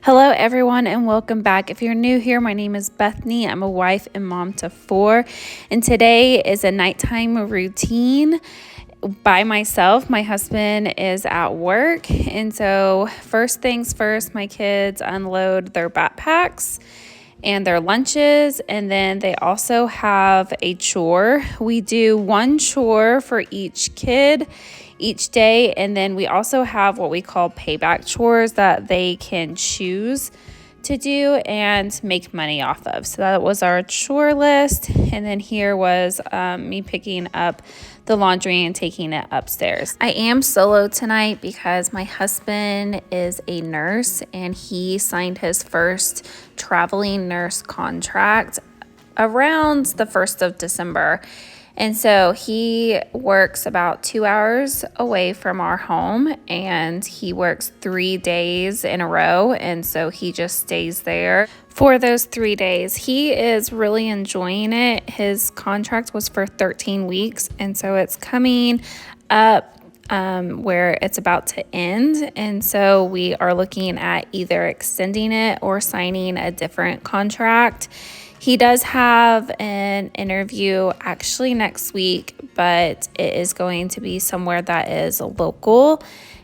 Hello, everyone, and welcome back. If you're new here, my name is Bethany. I'm a wife and mom to 4, and today is a nighttime routine by myself. My husband is at work, and so first things first, my kids unload their backpacks and their lunches, and then they also have a chore. We do one chore for each kid each day, and then we also have what we call payback chores that they can choose to do and make money off of. So that was our chore list, and then here was me picking up the laundry and taking it upstairs. I am solo tonight because my husband is a nurse and he signed his first traveling nurse contract around the 1st of December. And so he works about 2 hours away from our home, and he works 3 days in a row. And so he just stays there for those 3 days. He is really enjoying it. His contract was for 13 weeks. And so it's coming up where it's about to end. And so we are looking at either extending it or signing a different contract. He does have an interview actually next week, but it is going to be somewhere that is local.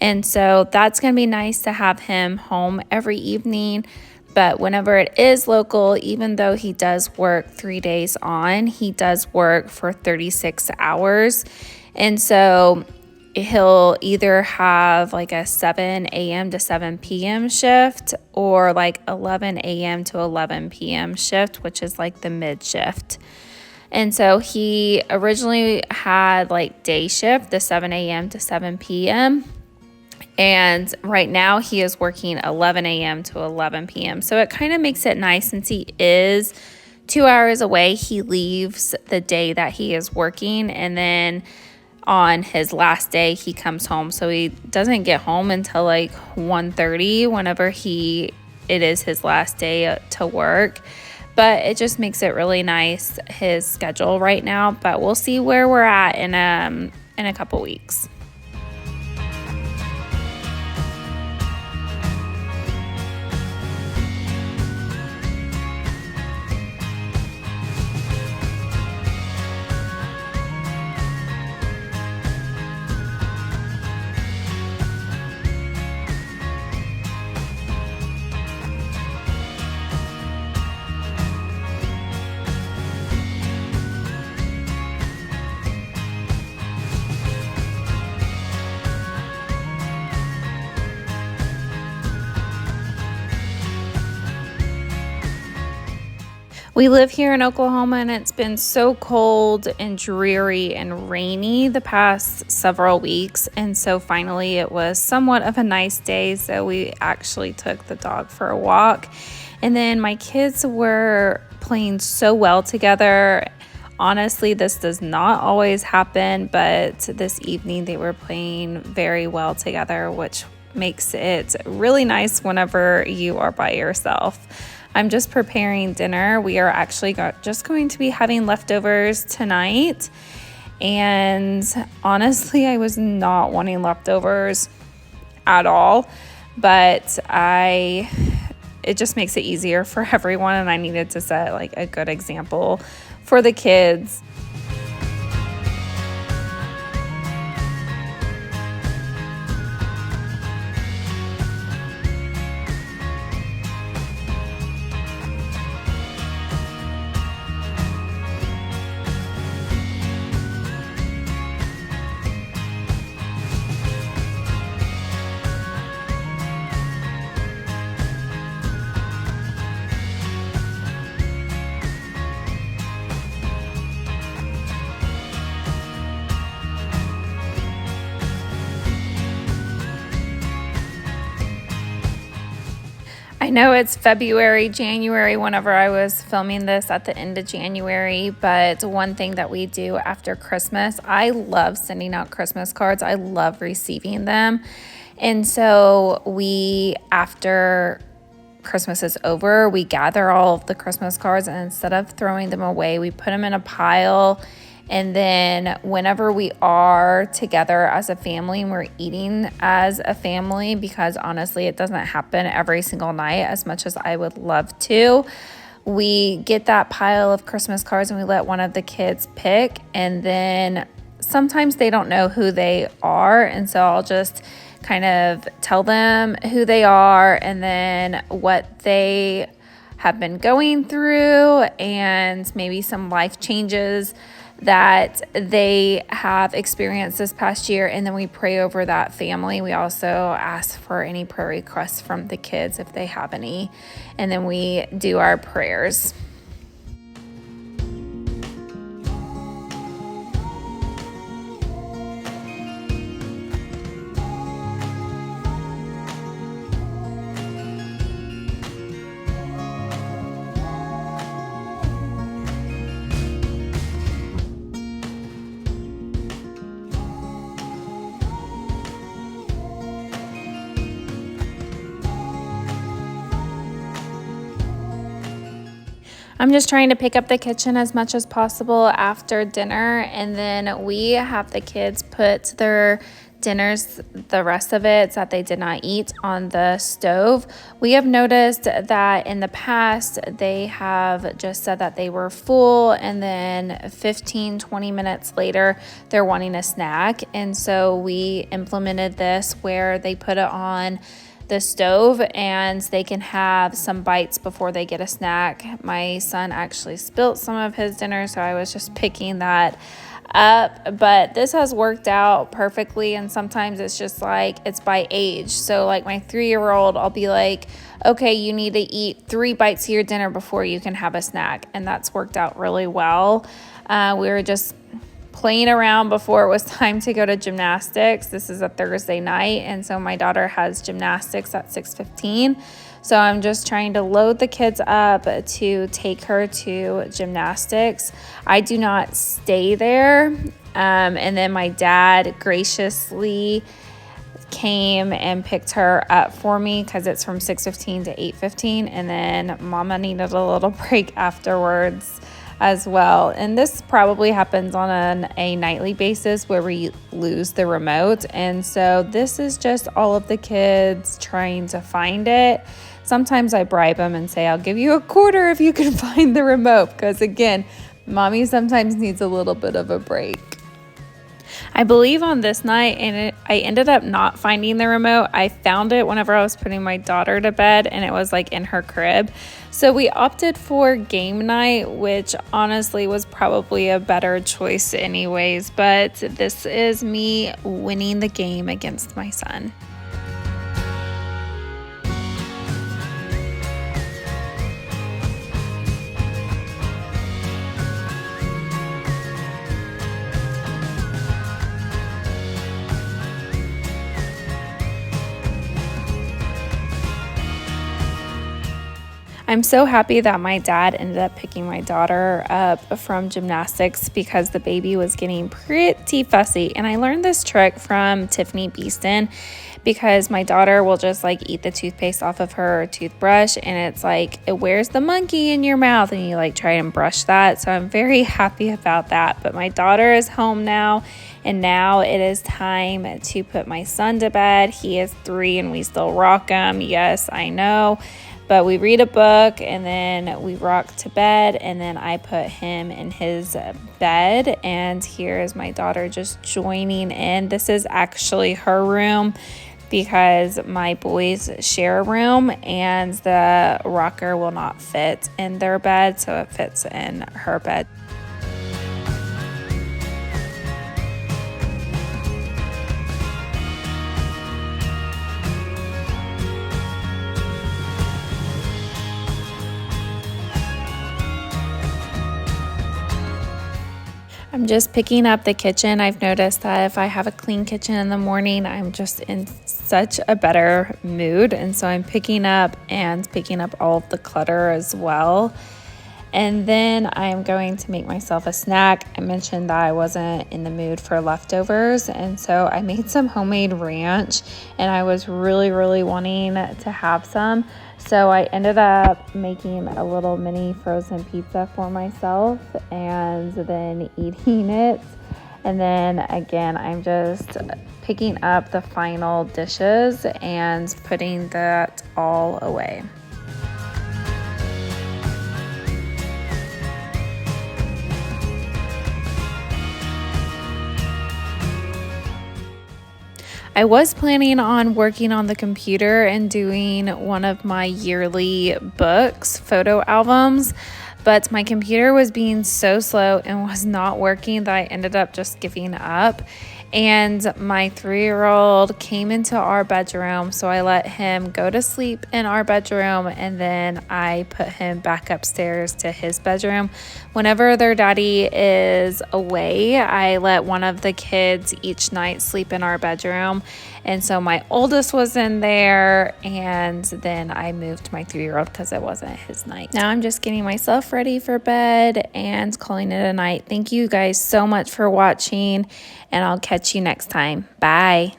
And so that's going to be nice to have him home every evening. But whenever it is local, even though he does work 3 days on, he does work for 36 hours. And so he'll either have like a 7 a.m. to 7 p.m. shift or like 11 a.m. to 11 p.m. shift, which is like the mid shift. And so he originally had like day shift, the 7 a.m. to 7 p.m. And right now he is working 11 a.m. to 11 p.m. So it kind of makes it nice since he is 2 hours away. He leaves the day that he is working, and then on his last day he comes home, so he doesn't get home until like 1:30 whenever it is his last day to work. But it just makes it really nice, his schedule right now. But we'll see where we're at in a couple weeks. We live here in Oklahoma, and it's been so cold and dreary and rainy the past several weeks. And so finally it was somewhat of a nice day. So we actually took the dog for a walk. And then my kids were playing so well together. Honestly, this does not always happen, but this evening they were playing very well together, which makes it really nice whenever you are by yourself. I'm just preparing dinner. We are actually just going to be having leftovers tonight. And honestly, I was not wanting leftovers at all, but it just makes it easier for everyone, and I needed to set like a good example for the kids. I know it's January whenever I was filming this at the end of January, but one thing that we do after Christmas, I love sending out Christmas cards. I love receiving them. And so after Christmas is over, we gather all of the Christmas cards, and instead of throwing them away, we put them in a pile And then whenever we are together as a family and we're eating as a family, because honestly, it doesn't happen every single night as much as I would love to, we get that pile of Christmas cards and we let one of the kids pick. And then sometimes they don't know who they are. And so I'll just kind of tell them who they are and then what they have been going through and maybe some life changes that they have experienced this past year. And then we pray over that family. We also ask for any prayer requests from the kids if they have any. And then we do our prayers. I'm just trying to pick up the kitchen as much as possible after dinner, and then we have the kids put their dinners, the rest of it that they did not eat, on the stove. We have noticed that in the past they have just said that they were full, and then 15-20 minutes later they're wanting a snack. And so we implemented this where they put it on the stove and they can have some bites before they get a snack. My son actually spilt some of his dinner, so I was just picking that up, but this has worked out perfectly. And sometimes it's just like it's by age. So like my 3-year-old, I'll be like, okay, you need to eat 3 bites of your dinner before you can have a snack, and that's worked out really well. We were just playing around before it was time to go to gymnastics. This is a Thursday night, and so my daughter has gymnastics at 6:15. So I'm just trying to load the kids up to take her to gymnastics. I do not stay there. And then my dad graciously came and picked her up for me because it's from 6:15 to 8:15. And then Mama needed a little break afterwards as well. And this probably happens on a nightly basis where we lose the remote. And so this is just all of the kids trying to find it. Sometimes I bribe them and say, I'll give you a quarter if you can find the remote, because again, mommy sometimes needs a little bit of a break. I believe on this night, and I ended up not finding the remote. I found it whenever I was putting my daughter to bed, and it was like in her crib. So we opted for game night, which honestly was probably a better choice anyways, but this is me winning the game against my son. I'm so happy that my dad ended up picking my daughter up from gymnastics because the baby was getting pretty fussy. And I learned this trick from Tiffany Beeston because my daughter will just like eat the toothpaste off of her toothbrush, and it's like, where's the monkey in your mouth? And you like try and brush that. So I'm very happy about that. But my daughter is home now, and now it is time to put my son to bed. He is 3 and we still rock him. Yes, I know. But we read a book and then we rock to bed, and then I put him in his bed. And here is my daughter just joining in. This is actually her room because my boys share a room and the rocker will not fit in their bed, so it fits in her bed. I'm just picking up the kitchen. I've noticed that if I have a clean kitchen in the morning, I'm just in such a better mood. And so I'm picking up all of the clutter as well. And then I'm going to make myself a snack. I mentioned that I wasn't in the mood for leftovers, and so I made some homemade ranch, and I was really wanting to have some. So I ended up making a little mini frozen pizza for myself and then eating it. And then again, I'm just picking up the final dishes and putting that all away. I was planning on working on the computer and doing one of my yearly books, photo albums, but my computer was being so slow and was not working that I ended up just giving up. And my 3-year-old came into our bedroom, so I let him go to sleep in our bedroom, and then I put him back upstairs to his bedroom. Whenever their daddy is away, I let one of the kids each night sleep in our bedroom. And so my oldest was in there, and then I moved my 3-year-old because it wasn't his night. Now I'm just getting myself ready for bed and calling it a night. Thank you guys so much for watching, and I'll catch you next time. Bye.